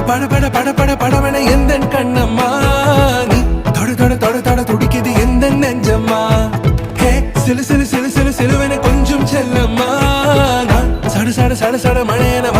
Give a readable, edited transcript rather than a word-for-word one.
பட பட பட பட படவன எந்த கண்ணம்மா நீ தொட தொட தொட தொட துடிக்குது எந்த நெஞ்சம்மா ஹே சிலு சிலு சிலு சிலு சிலுவன கொஞ்சம் செல்லம்மா நான் சட சட சட சட மழையன